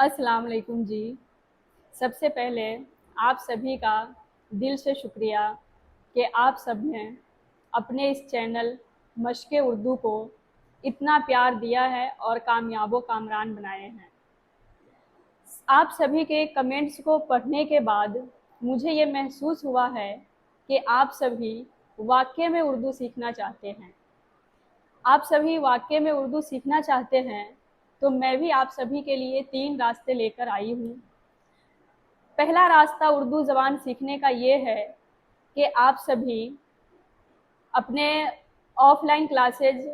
अस्सलाम वालेकुम जी। सबसे पहले आप सभी का दिल से शुक्रिया कि आप सब ने अपने इस चैनल मशक़ उर्दू को इतना प्यार दिया है और कामयाबो कामरान बनाए हैं। आप सभी के कमेंट्स को पढ़ने के बाद मुझे ये महसूस हुआ है कि आप सभी वाक़ई में उर्दू सीखना चाहते हैं। आप सभी वाक़ई में उर्दू सीखना चाहते हैं, तो मैं भी आप सभी के लिए 3 रास्ते लेकर आई हूँ। पहला रास्ता उर्दू ज़बान सीखने का ये है कि आप सभी अपने ऑफ़लाइन क्लासेज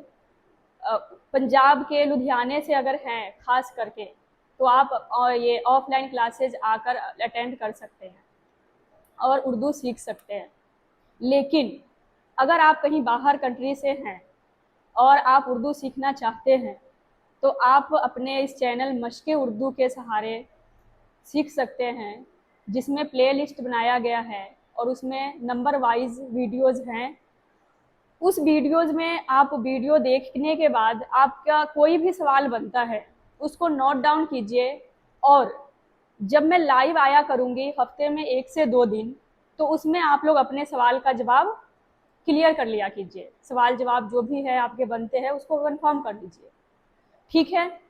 पंजाब के लुधियाने से अगर हैं ख़ास करके, तो आप ये ऑफ़लाइन क्लासेज आकर अटेंड कर सकते हैं और उर्दू सीख सकते हैं। लेकिन अगर आप कहीं बाहर कंट्री से हैं और आप उर्दू सीखना चाहते हैं, तो आप अपने इस चैनल मशक़ उर्दू के सहारे सीख सकते हैं, जिसमें प्लेलिस्ट बनाया गया है और उसमें नंबर वाइज़ वीडियोज़ हैं। उस वीडियोज़ में आप वीडियो देखने के बाद आपका कोई भी सवाल बनता है, उसको नोट डाउन कीजिए और जब मैं लाइव आया करूँगी हफ़्ते में 1 से 2 दिन, तो उसमें आप लोग अपने सवाल का जवाब क्लियर कर लिया कीजिए। सवाल जवाब जो भी है आपके बनते हैं, उसको कन्फर्म कर लीजिए। ठीक है?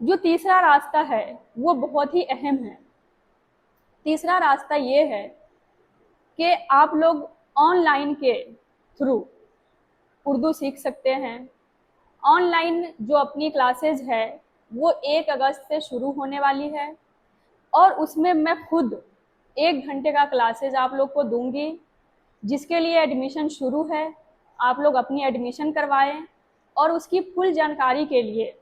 जो तीसरा रास्ता है, वो बहुत ही अहम है। तीसरा रास्ता ये है कि आप लोग ऑनलाइन के थ्रू उर्दू सीख सकते हैं। ऑनलाइन जो अपनी क्लासेज है, वो 1 अगस्त से शुरू होने वाली है और उसमें मैं खुद 1 घंटे का क्लासेज आप लोग को दूँगी, जिसके लिए एडमिशन शुरू है। आप लोग अपनी एडमिशन करवाएँ और उसकी फुल जानकारी के लिए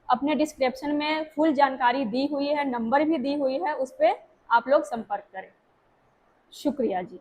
अपने डिस्क्रिप्शन में फुल जानकारी दी हुई है, नंबर भी दी हुई है, उस पे आप लोग संपर्क करें। शुक्रिया जी।